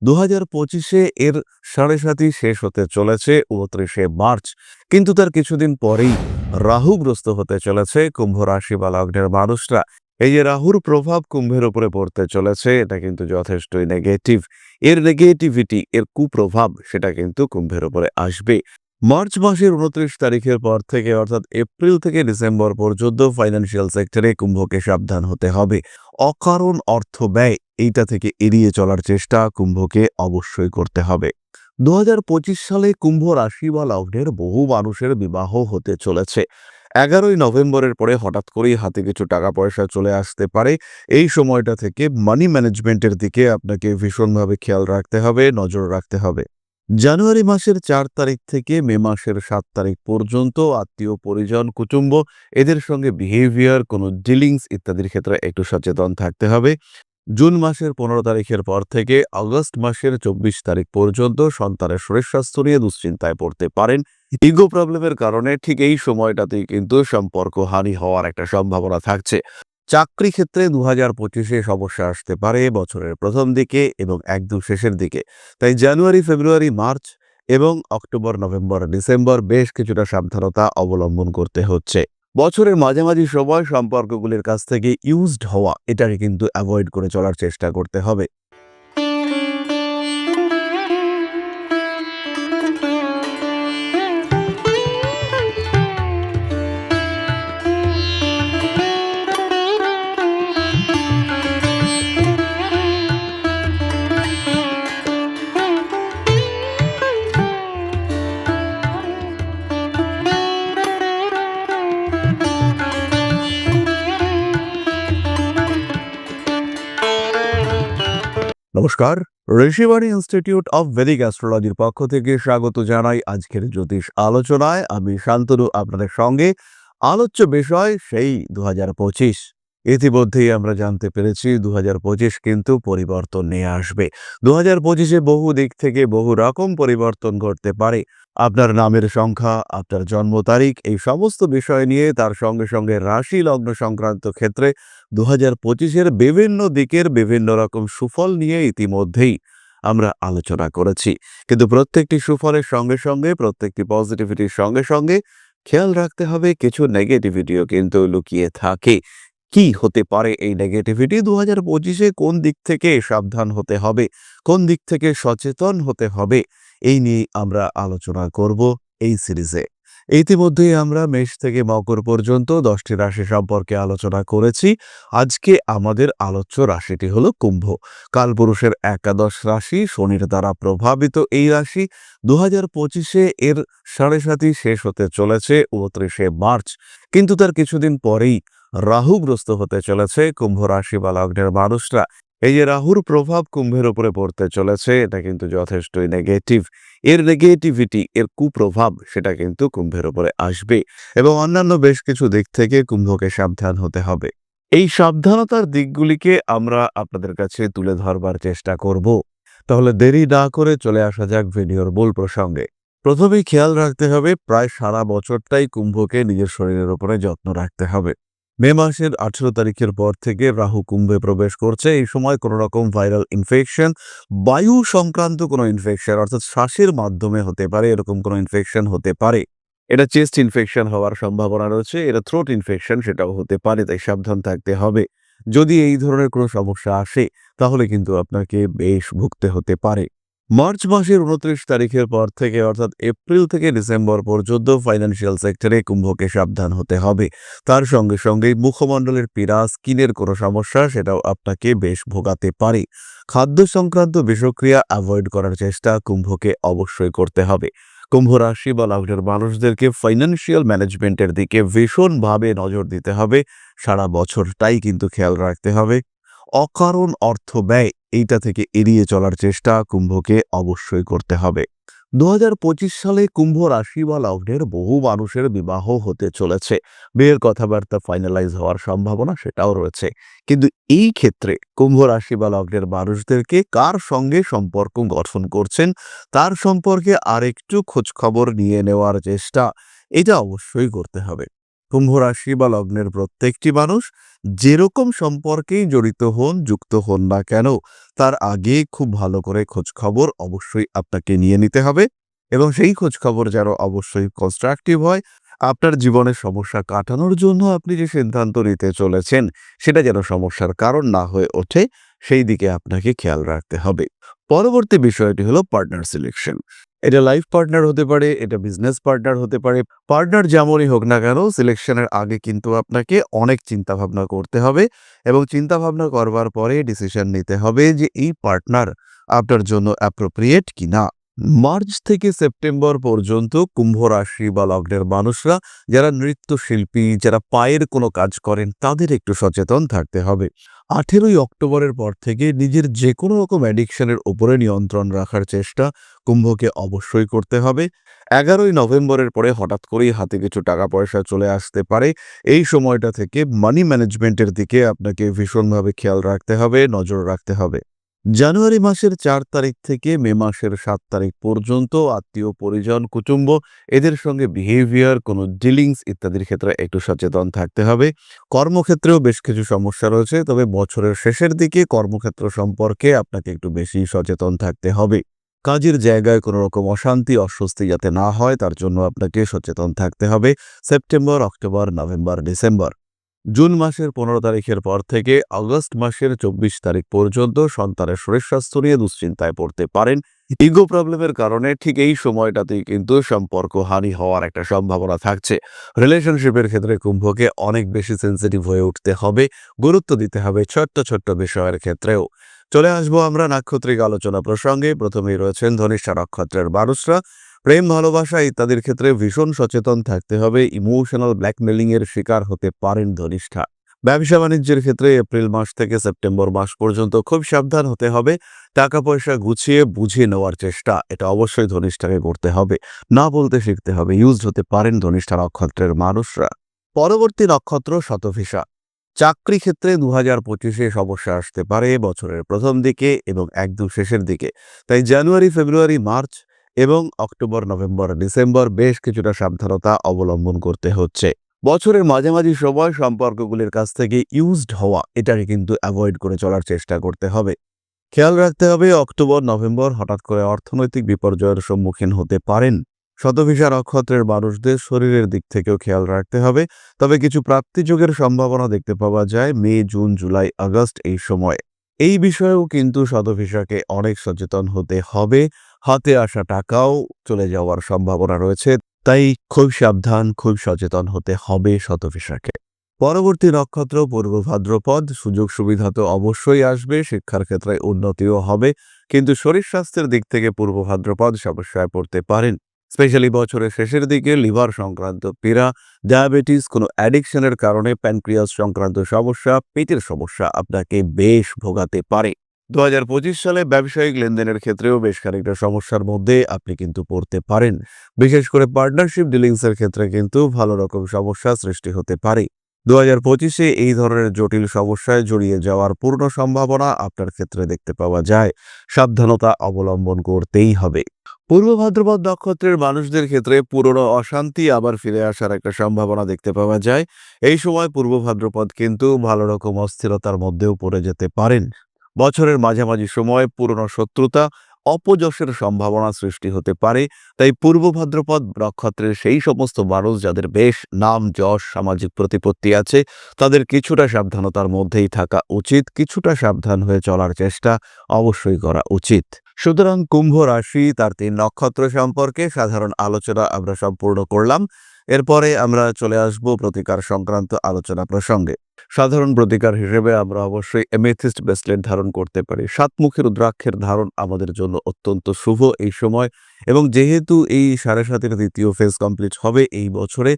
2025-এ এর 7.5 শেষ হতে চলেছে 29শে মার্চ। কিন্তু তার কিছুদিন পরেই রাহুগ্রস্ত হতে চলেছে কুম্ভ রাশি বা লগ্নের মানুষরা। এই যে রাহুর প্রভাব কুম্ভের উপরে পড়তে চলেছে, এটা কিন্তু যথেষ্টই নেগেটিভ। এর নেগেটিভিটি, এর কুপ্রভাব সেটা কিন্তু কুম্ভের উপরে আসবে। মার্চ মাসের 29 তারিখের পর থেকে অর্থাৎ এপ্রিল থেকে ডিসেম্বর পর্যন্ত ফাইন্যান্সিয়াল সেক্টরে কুম্ভকে সাবধান হতে হবে। অকারণ অর্থ ব্যয় এইটা থেকে এড়িয়ে চলার চেষ্টা কুম্ভকে অবশ্যই করতে হবে। 2025 সালে কুম্ভ রাশি বা লগ্নের বহু মানুষের বিবাহ হতে চলেছে। 11ই নভেম্বরের পরে হঠাৎ করেই হাতে কিছু টাকা পয়সা চলে আসতে পারে। এই সময়টা থেকে মানি ম্যানেজমেন্টের দিকে আপনাকে ভীষণভাবে খেয়াল রাখতে হবে, নজর রাখতে হবে। জানুয়ারি মাসের 4 তারিখ থেকে মে মাসের 7 তারিখ পর্যন্ত আত্মীয় পরিজন কুটুম্ব এদের সঙ্গে বিহেভিয়ার, কোনো ডিলিংস ইত্যাদির ক্ষেত্রে একটু সচেতন থাকতে হবে। জুন মাসের 15 তারিখের পর থেকে আগস্ট মাসের 24 তারিখ পর্যন্ত সন্তানের শরীর স্বাস্থ্য নিয়ে দুশ্চিন্তায় পড়তে পারেন। ইগো প্রবলেমের কারণে ঠিক এই সময়টাতেই কিন্তু সম্পর্ক হানি হওয়ার একটা সম্ভাবনা থাকছে। চাকরি ক্ষেত্রে 2025-এ সমস্যা আসতে পারে বছরের প্রথম দিকে এবং একদম শেষের দিকে। তাই জানুয়ারি, ফেব্রুয়ারি, মার্চ এবং অক্টোবর, নভেম্বর, ডিসেম্বর বেশ কিছুটা সাবধানতা অবলম্বন করতে হচ্ছে। বছরের মাঝামাঝি সময় সম্পর্কগুলির কাছ থেকে ইউজড হওয়া এটাকে কিন্তু অ্যাভয়েড করে চলার চেষ্টা করতে হবে। নমস্কার, ঋষিবাণী ইনস্টিটিউট অফ ভেদিক অ্যাস্ট্রোলজির পক্ষ থেকে স্বাগত জানাই আজকের জ্যোতিষ আলোচনায়। আমি শান্তনু আপনাদের সঙ্গে। আলোচ্য বিষয় সেই 2025। ইতিমধ্যেই আমরা জানতে পেরেছি 2025 কিন্তু পরিবর্তন নিয়ে আসবে। 2025-এ বহু দিক থেকে বহু রকম পরিবর্তন ঘটতে পারে। আপনার নামের সংখ্যা, আপনার জন্ম তারিখ এই সমস্ত বিষয় নিয়ে, তার সঙ্গে সঙ্গে রাশি লগ্ন সংক্রান্ত ক্ষেত্রে 2025-এর বিভিন্ন দিকের বিভিন্ন রকম সুফল নিয়ে ইতিমধ্যেই আমরা আলোচনা করেছি। কিন্তু প্রত্যেকটি সুফলের সঙ্গে সঙ্গে, প্রত্যেকটি পজিটিভিটির সঙ্গে সঙ্গে খেয়াল রাখতে হবে কিছু নেগেটিভিটিও কিন্তু লুকিয়ে থাকে। কি হতে পারে এই নেগেটিভিটি? 2025-এ কোন দিক থেকে সাবধান হতে হবে, কোন দিক থেকে সচেতন হতে হবে, এই নিয়ে আমরা আলোচনা করব এই সিরিজে। ইতিমধ্যেই আমরা মেষ থেকে মকর পর্যন্ত 10টি রাশি সম্পর্কে আলোচনা করেছি। আজকে আমাদের আলোচ্য রাশিটি হলো কুম্ভ। কালপুরুষের একাদশ রাশি, শনির দ্বারা প্রভাবিত এই রাশি। 2025-এ এর 7.5 শেষ হতে চলেছে 29শে মার্চ। কিন্তু তার কিছুদিন পরেই রাহুগ্রস্ত হতে চলেছে কুম্ভ রাশি বা লগ্নের মানুষরা। এই যে রাহুর প্রভাব কুম্ভের উপরে পড়তে চলেছে, এটা কিন্তু যথেষ্টই নেগেটিভ। এর নেগেটিভিটি, এর কুপ্রভাব সেটা কিন্তু কুম্ভের উপরে আসবে এবং অন্যান্য বেশ কিছু দিক থেকে কুম্ভকে সাবধান হতে হবে। এই সাবধানতার দিকগুলিকে আমরা আপনাদের কাছে তুলে ধরবার চেষ্টা করব। তাহলে দেরি না করে চলে আসা যাক ভিডিওর মূল প্রসঙ্গে। প্রথমেই খেয়াল রাখতে হবে প্রায় সারা বছরটাই কুম্ভকে নিজের শরীরের উপরে যত্ন রাখতে হবে। মে মাসের 18 তারিখের পর থেকে রাহু কুম্ভে প্রবেশ করছে। এই সময় কোনো রকম ভাইরাল ইনফেকশন, বায়ু সংক্রান্ত কোনো ইনফেকশন অর্থাৎ শ্বাসের মাধ্যমে হতে পারে, এরকম কোনো ইনফেকশন হতে পারে। এটা চেস্ট ইনফেকশন হওয়ার সম্ভাবনা রয়েছে, এটা থ্রোট ইনফেকশন সেটাও হতে পারে, তাই সাবধান থাকতে হবে। যদি এই ধরনের কোনো সমস্যা আসে তাহলে কিন্তু আপনাকে বেশ ভুগতে হতে পারে। মার্চ মাসের 29 তারিখের পর থেকে অর্থাৎ এপ্রিল থেকে ডিসেম্বর পর্যন্ত ফাইন্যান্সিয়াল সেক্টরে কুম্ভকে সাবধান হতে হবে। তার সঙ্গে সঙ্গে মুখমণ্ডলের পীড়া, স্কিনের কোনো সমস্যা সেটাও আপনাকে বেশ ভোগাতে পারে। খাদ্য সংক্রান্ত বিষক্রিয়া অ্যাভয়েড করার চেষ্টা কুম্ভকে অবশ্যই করতে হবে। কুম্ভ রাশি বা লগ্নের মানুষদেরকে ফাইন্যান্সিয়াল ম্যানেজমেন্টের দিকে ভীষণভাবে নজর দিতে হবে। সারা বছরটাই কিন্তু খেয়াল রাখতে হবে। অকারণ অর্থ ব্যয় এইটা থেকে এড়িয়ে চলার চেষ্টা কুম্ভকে অবশ্যই করতে হবে। 2025 সালে কুম্ভ রাশি বা লগ্নের বহু মানুষের বিবাহ হতে চলেছে। বিয়ের কথাবার্তা ফাইনালাইজ হওয়ার সম্ভাবনা সেটাও রয়েছে। কিন্তু এই ক্ষেত্রে কুম্ভ রাশি বা লগ্নের মানুষদেরকে কার সঙ্গে সম্পর্ক গঠন করছেন তার সম্পর্কে আরেকটু খোঁজখবর নিয়ে নেওয়ার চেষ্টা এটা অবশ্যই করতে হবে। কুম্ভ রাশি বা লগ্নের প্রত্যেকটি মানুষ যেরকম সম্পর্কেই জড়িত হন, যুক্ত হন না কেন, তার আগে খুব ভালো করে খোঁজখবর অবশ্যই আপনাকে নিয়ে নিতে হবে এবং সেই খোঁজখবর যেন অবশ্যই কনস্ট্রাকটিভ হয়। আপনার জীবনের সমস্যা কাটানোর জন্য আপনি যে সিদ্ধান্ত নিতে চলেছেন, সেটা যেন সমস্যার কারণ না হয়ে ওঠে, সেই দিকে আপনাকে খেয়াল রাখতে হবে। পরবর্তী বিষয়টি হলো পার্টনার সিলেকশন। এটা লাইফ পার্টনার হতে পারে, এটা বিজনেস পার্টনার হতে পারে। পার্টনার যেমনই হোক না কেন, সিলেকশনের আগে কিন্তু আপনাকে অনেক চিন্তাভাবনা করতে হবে এবং চিন্তাভাবনা করবার পরে ডিসিশন নিতে হবে যে এই পার্টনার আপনার জন্য অ্যাপ্রোপ্রিয়েট কিনা। মার্চ থেকে সেপ্টেম্বর পর্যন্ত কুম্ভ রাশি বা লগ্নের মানুষরা যারা নৃত্যশিল্পী, যারা পায়ের কোনো কাজ করেন, তাদের একটু সচেতন থাকতে হবে। 18ই অক্টোবরের পর থেকে নিজের যে কোনো রকম অ্যাডিকশনের উপরে নিয়ন্ত্রণ রাখার চেষ্টা কুম্ভকে অবশ্যই করতে হবে। 11ই নভেম্বরের পরে হঠাৎ করেই হাতে কিছু টাকা পয়সা চলে আসতে পারে। এই সময়টা থেকে মানি ম্যানেজমেন্টের দিকে আপনাকে ভীষণভাবে খেয়াল রাখতে হবে, নজর রাখতে হবে। জানুয়ারি মাসের 4 তারিখ থেকে মে মাসের 7 তারিখ পর্যন্ত আত্মীয় পরিজন, কুটুম্ব এদের সঙ্গে বিহেভিয়ার, কোনো ডিলিংস ইত্যাদির ক্ষেত্রে একটু সচেতন থাকতে হবে। কর্মক্ষেত্রেও বেশ কিছু সমস্যা রয়েছে, তবে বছরের শেষের দিকে কর্মক্ষেত্র সম্পর্কে আপনাকে একটু বেশি সচেতন থাকতে হবে। কাজের জায়গায় কোনো রকম অশান্তি, অস্বস্তি যাতে না হয় তার জন্য আপনাকে সচেতন থাকতে হবে September, October, November, December. June মাসের 15 তারিখের পর থেকে আগস্ট মাসের 24 তারিখ পর্যন্ত সন্তানের শরীর স্বাস্থ্য নিয়ে দুশ্চিন্তায় পড়তে পারেন। ইগো প্রবলেমের কারণে ঠিক এই সময়টাতেই কিন্তু সম্পর্ক হানি হওয়ার একটা সম্ভাবনা থাকছে। রিলেশনশিপের ক্ষেত্রে কুম্ভকে অনেক বেশি সেন্সিটিভ হয়ে উঠতে হবে, গুরুত্ব দিতে হবে ছোট্ট ছোট্ট বিষয়ের ক্ষেত্রেও। চলে আসবো আমরা নাক্ষত্রিক আলোচনা প্রসঙ্গে। প্রথমেই রয়েছেন ধনিষ্ঠা নক্ষত্রের মানুষরা। প্রেম, ভালোবাসা ইত্যাদির ক্ষেত্রে ভীষণ সচেতন থাকতে হবে। ইমোশনাল ব্ল্যাকমেলিং এর শিকার হতে পারেন ধনিষ্ঠা। ব্যবসা বাণিজ্যের ক্ষেত্রে এপ্রিল মাস থেকে সেপ্টেম্বর মাস পর্যন্ত খুব সাবধান হতে হবে। টাকা পয়সা গুছিয়ে বুঝিয়ে নেওয়ার চেষ্টা এটা অবশ্যই ধনিষ্ঠাকে করতে হবে। না বলতে শিখতে হবে। ইউজড হতে পারেন ধনিষ্ঠা নক্ষত্রের মানুষরা। পরবর্তী নক্ষত্র শতভিষা। চাকরি ক্ষেত্রে 2025-এ সমস্যা আসতে পারে বছরের প্রথম দিকে এবং একদম শেষের দিকে। তাই জানুয়ারি, ফেব্রুয়ারি, মার্চ এবং অক্টোবর, নভেম্বর, ডিসেম্বর বেশ কিছুটা সাবধানতা অবলম্বন করতে হচ্ছে। বছরের মাঝামাঝি সময় সম্পর্কগুলির কাছ থেকে ইউজড হওয়া এটাকে কিন্তু অ্যাভয়েড করে চলার চেষ্টা করতে হবে। খেয়াল রাখতে হবে অক্টোবর, নভেম্বর হঠাৎ করে অর্থনৈতিক বিপর্যয়ের সম্মুখীন হতে পারেন। শতভিষা নক্ষত্রের মানুষদের শরীরের দিক থেকেও খেয়াল রাখতে হবে। তবে কিছু প্রাপ্তিযোগের সম্ভাবনা দেখতে পাওয়া যায় মে, জুন, জুলাই, আগস্ট এই সময়ে। এই বিষয়েও কিন্তু শতভিষাকে অনেক সচেতন হতে হবে। হাতে আসা টাকাও চলে যাওয়ার সম্ভাবনা রয়েছে। তাই খুব সাবধান, খুব সচেতন হতে হবে শতভিষাকে। পরবর্তী নক্ষত্র পূর্ব ভাদ্রপদ। সুযোগ সুবিধা তো অবশ্যই আসবে, শিক্ষার ক্ষেত্রে উন্নতিও হবে, কিন্তু শরীর স্বাস্থ্যের দিক থেকে পূর্ব ভাদ্রপদ সমস্যায় পড়তে পারেন। স্পেশালি বছরের শেষের দিকে লিভার সংক্রান্ত পীড়া, ডায়াবেটিস, কোনো অ্যাডিকশনের কারণে প্যানক্রিয়াস সংক্রান্ত সমস্যা, পেটের সমস্যা আপনাকে বেশ ভোগাতে পারে। 2025 সালে ব্যবসায়িক লেনদেনের ক্ষেত্রেও বেশ খানিকটা সমস্যার মধ্যে আপনি কিন্তু পড়তে পারেন। বিশেষ করে পার্টনারশিপ ডিলিংসের ক্ষেত্রে কিন্তু ভালো রকম সমস্যা সৃষ্টি হতে পারে। 2025-এ এই ধরনের জটিল সমস্যায় জড়িয়ে যাওয়ার পূর্ণ সম্ভাবনা আপনার ক্ষেত্রে দেখতে পাওয়া যায়। সাবধানতা অবলম্বন করতেই হবে। পূর্ব ভাদ্রপদ নক্ষত্রের মানুষদের ক্ষেত্রে পুরনো অশান্তি আবার ফিরে আসার একটা সম্ভাবনা দেখতে পাওয়া যায়। এই সময় পূর্ব ভাদ্রপদ কিন্তু ভালো রকম অস্থিরতার মধ্যেও পড়ে যেতে পারেন। বছরের মাঝামাঝি সময় পুরনো শত্রুতা, অপযশের সম্ভাবনা সৃষ্টি হতে পারে। তাই পূর্ব ভাদ্রপদ নক্ষত্রের সেই সমস্ত মানুষ যাদের বেশ নাম, যশ, সামাজিক প্রতিপত্তি আছে, তাদের কিছুটা সাবধানতার মধ্যেই থাকা উচিত। কিছুটা সাবধান হয়ে চলার চেষ্টা অবশ্যই করা উচিত। সুতরাং কুম্ভ রাশি তার 3 নক্ষত্র সম্পর্কে সাধারণ আলোচনা আমরা সম্পূর্ণ করলাম। এরপরে আমরা চলে আসব প্রতিকার সংক্রান্ত আলোচনা প্রসঙ্গে। সাধারণ প্রতিকার হিসেবে আমরা অবশ্যই এমেথিস্ট ব্রেসলেট ধারণ করতে পারি। 7 মুখী রুদ্রাক্ষের ধারণ আমাদের জন্য অত্যন্ত শুভ এই সময়, এবং যেহেতু এই 7.5-এর দ্বিতীয় ফেজ কমপ্লিট হবে এই বছরে,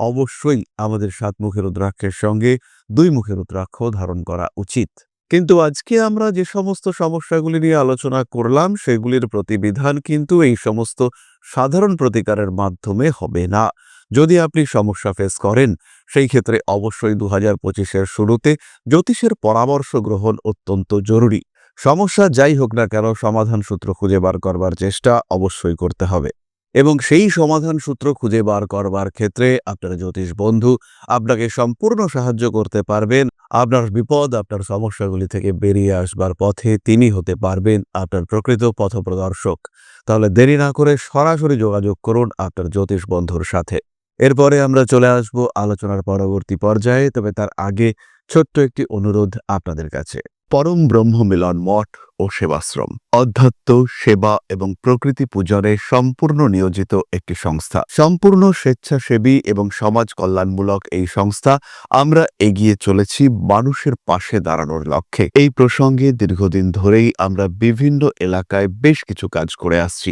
অবশ্যই আমাদের 7 মুখী রুদ্রাক্ষের সঙ্গে 2 মুখী রুদ্রাক্ষ ধারণ করা উচিত। কিন্তু আজকে আমরা যে সমস্ত সমস্যাগুলি নিয়ে আলোচনা করলাম সেগুলির প্রতিবিধান কিন্তু এই সমস্ত সাধারণ প্রতিকারের মাধ্যমে হবে না। যদি আপনি সমস্যা ফেস করেন, সেই ক্ষেত্রে অবশ্যই 2025-এর শুরুতে জ্যোতিষের পরামর্শ গ্রহণ অত্যন্ত জরুরি। সমস্যা যাই হোক না কেন, সমাধান সূত্র খুঁজে বার করবার চেষ্টা অবশ্যই করতে হবে। এবং সেই সমাধান সূত্র খুঁজে বার করবার ক্ষেত্রে আপনার জ্যোতিষ বন্ধু আপনাকে সম্পূর্ণ সাহায্য করতে পারবেন। আপনার বিপদ, আপনার সমস্যাগুলি থেকে বেরিয়ে আসবার পথে তিনি হতে পারবেন আপনার প্রকৃত পথপ্রদর্শক। তাহলে দেরি না করে সরাসরি যোগাযোগ করুন আপনার জ্যোতিষ বন্ধুর সাথে। এরপরে আমরা চলে আসব আলোচনার পরবর্তী পর্যায়ে, তবে তার আগে ছোট্ট একটি অনুরোধ আপনাদের কাছে। পরম ব্রহ্ম মিলন মঠ ও সেবাশ্রম অধ্যাত্ম, সেবা এবং প্রকৃতি পূজনে সম্পূর্ণ নিয়োজিত একটি সংস্থা। সম্পূর্ণ স্বেচ্ছাসেবী এবং সমাজ কল্যাণমূলক এই সংস্থা আমরা এগিয়ে চলেছি মানুষের পাশে দাঁড়ানোর লক্ষ্যে। এই প্রসঙ্গে দীর্ঘদিন ধরেই আমরা বিভিন্ন এলাকায় বেশ কিছু কাজ করে আসছি।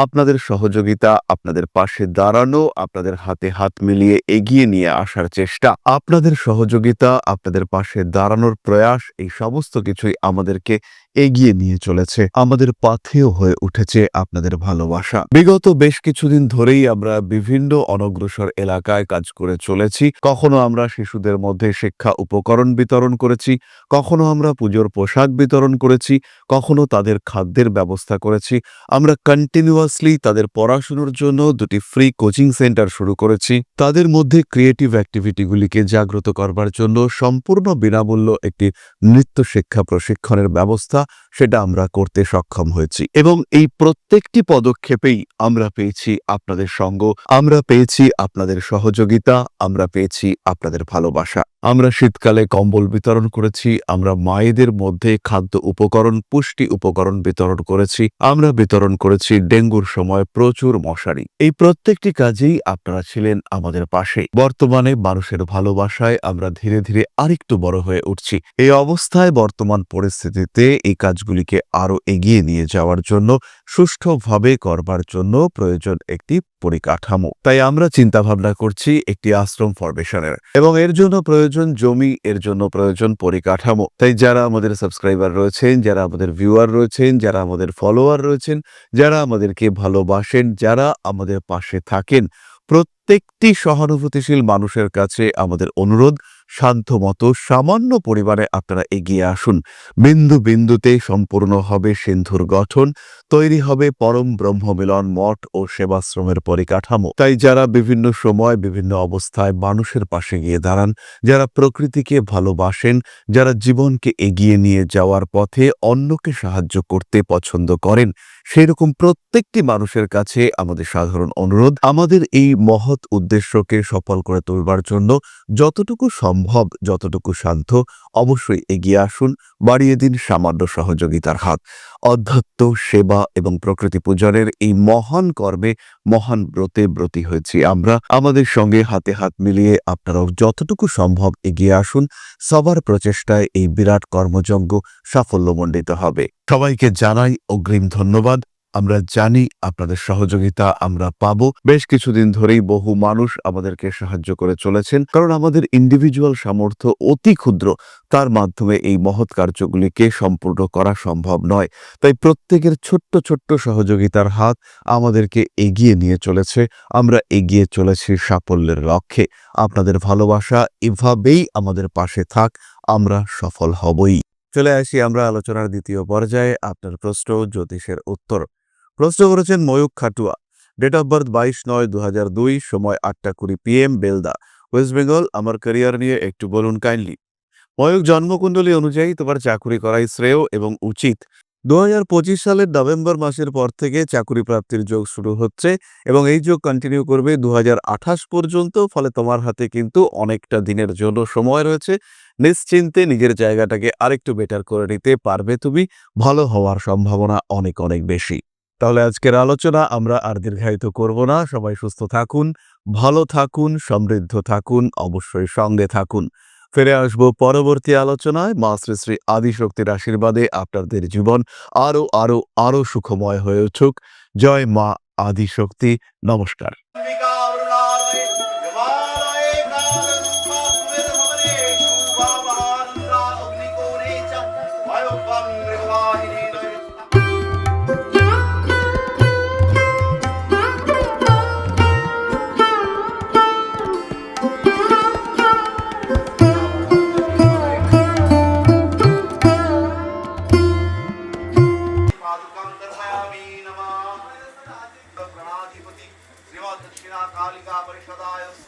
আপনাদের সহযোগিতা, আপনাদের পাশে দাঁড়ানো, আপনাদের হাতে হাত মিলিয়ে এগিয়ে নিয়ে আসার চেষ্টা, আপনাদের সহযোগিতা, আপনাদের পাশে দাঁড়ানোর প্রয়াস, এই সমস্ত কিছুই আমাদেরকে এগিয়ে নিয়ে চলেছে। আমাদের পাথেয় হয়ে উঠেছে আপনাদের ভালোবাসা। বিগত বেশ কিছুদিন ধরেই আমরা বিভিন্ন অনগ্রসর এলাকায় কাজ করে চলেছি। কখনো আমরা শিশুদের মধ্যে শিক্ষা উপকরণ বিতরণ করেছি, কখনো আমরা পুজোর পোশাক বিতরণ করেছি, কখনো তাদের খাদ্যের ব্যবস্থা করেছি। আমরা কন্টিনিউয়াসলি তাদের পড়াশোনার জন্য 2টি ফ্রি কোচিং সেন্টার শুরু করেছি। তাদের মধ্যে ক্রিয়েটিভ অ্যাক্টিভিটিগুলিকে জাগ্রত করবার জন্য সম্পূর্ণ বিনামূল্য একটি নৃত্য শিক্ষা প্রশিক্ষণের ব্যবস্থা, সেটা আমরা করতে সক্ষম হয়েছি। এবং এই প্রত্যেকটি পদক্ষেপেই আমরা পেয়েছি আপনাদের সঙ্গ, আমরা পেয়েছি আপনাদের সহযোগিতা, আমরা পেয়েছি আপনাদের ভালোবাসা। আমরা শীতকালে কম্বল বিতরণ করেছি, আমরা মায়েদের মধ্যে খাদ্য উপকরণ, পুষ্টি উপকরণ বিতরণ করেছি, আমরা বিতরণ করেছি ডেঙ্গুর সময় প্রচুর মশারি। এই প্রত্যেকটি কাজেই আপনারা ছিলেন আমাদের পাশে। বর্তমানে মানুষের ভালোবাসায় আমরা ধীরে ধীরে আরেকটু বড় হয়ে উঠছি। এই অবস্থায় বর্তমান পরিস্থিতিতে এই কাজগুলিকে আরো এগিয়ে নিয়ে যাওয়ার জন্য, সুষ্ঠুভাবে করবার জন্য প্রয়োজন একটি পরিকাঠামো। তাই আমরা চিন্তা ভাবনা করছি একটি আশ্রম ফরমেশনের, এবং এর জন্য প্রয়োজন জমি, এর জন্য প্রয়োজন পরিকাঠামো। তাই যারা আমাদের সাবস্ক্রাইবার রয়েছেন, যারা আমাদের ভিউয়ার রয়েছেন, যারা আমাদের ফলোয়ার রয়েছেন, যারা আমাদেরকে ভালোবাসেন, যারা আমাদের পাশে থাকেন, প্রত্যেকটি সহানুভূতিশীল মানুষের কাছে আমাদের অনুরোধ, সাধ্যমতো সামান্য পরিমাণে আপনারা এগিয়ে আসুন। বিন্দু বিন্দুতে সম্পূর্ণ হবে সিন্ধুর গঠন, তৈরি হবে পরম ব্রহ্ম মিলন মঠ ও সেবাশ্রমের পরিকাঠামো। তাই যারা বিভিন্ন সময় বিভিন্ন অবস্থায় মানুষের পাশে গিয়ে দাঁড়ান, যারা প্রকৃতিকে ভালোবাসেন, যারা জীবনকে এগিয়ে নিয়ে যাওয়ার পথে অন্যকে সাহায্য করতে পছন্দ করেন, সেই রকম প্রত্যেকটি মানুষের কাছে আমাদের সাধারণ অনুরোধ, আমাদের এই মহৎ উদ্দেশ্যকে সফল করে তুলবার জন্য যতটুকু সম্ভব, যতটুকু সাধ্য, অবশ্যই এগিয়ে আসুন, বাড়িয়ে দিন সামান্য সহযোগিতার হাত। অধ্যাত্ম, সেবা এবং প্রকৃতি পূজনের এই মহান কর্মে, মহান ব্রতে ব্রতী হয়েছি আমরা। আমাদের সঙ্গে হাতে হাত মিলিয়ে আপনারাও যতটুকু সম্ভব এগিয়ে আসুন। সবার প্রচেষ্টায় এই বিরাট কর্মযজ্ঞ সাফল্যমণ্ডিত হবে। সবাইকে জানাই অগ্রিম ধন্যবাদ। আমরা জানি আপনাদের সহযোগিতা আমরা পাবো। বেশ কিছুদিন ধরেই বহু মানুষ আমাদেরকে সাহায্য করে চলেছেন, কারণ আমাদের ইন্ডিভিজুয়াল সামর্থ্য অতি ক্ষুদ্র, তার মাধ্যমে এই মহৎ কার্যগুলিকে সম্পূর্ণ করা সম্ভব নয়। তাই প্রত্যেকের ছোট্ট ছোট্ট সহযোগিতার হাত আমাদেরকে এগিয়ে নিয়ে চলেছে। আমরা এগিয়ে চলেছি সাফল্যের লক্ষ্যে। আপনাদের ভালোবাসা এভাবেই আমাদের পাশে থাক, আমরা সফল হবই। চলে আসি আমরা আলোচনার দ্বিতীয় পর্যায়ে। আপনার প্রশ্ন, জ্যোতিষের উত্তর। প্রশ্ন করেছেন Mayukh Khatua. Date of birth 22/9/2002, সময় 8:20 PM, বেলদা, ওয়েস্ট বেঙ্গল। আমার ক্যারিয়ার নিয়ে একটু বলুন কাইন্ডলি। ময়ূক, জন্মকুণ্ডলী অনুযায়ী তোমার চাকুরি করাই শ্রেয় এবং উচিত। 2025 সালের নভেম্বর মাসের পর থেকে চাকুরি প্রাপ্তির যোগ শুরু হচ্ছে, এবং এই যোগ কন্টিনিউ করবে 2028 পর্যন্ত। ফলে তোমার হাতে কিন্তু অনেকটা দিনের জন্য সময় রয়েছে। নিশ্চিন্তে নিজের জায়গাটাকে আরেকটু বেটার করে নিতে পারবে তুমি। ভালো হওয়ার সম্ভাবনা অনেক অনেক বেশি। তাহলে আজকের আলোচনা আমরা আর দীর্ঘায়িত করব না। সবাই সুস্থ থাকুন, ভালো থাকুন, সমৃদ্ধ থাকুন, অবশ্যই সঙ্গে থাকুন। ফিরে আসবো পরবর্তী আলোচনায়। মা শ্রী শ্রী আদিশক্তির আশীর্বাদে আপনাদের জীবন আরো আরো আরো সুখময় হয়ে উঠুক। জয় মা আদিশক্তি। নমস্কার। पादुकां दर्शयामि नमः प्रणाधिपति प्रदाय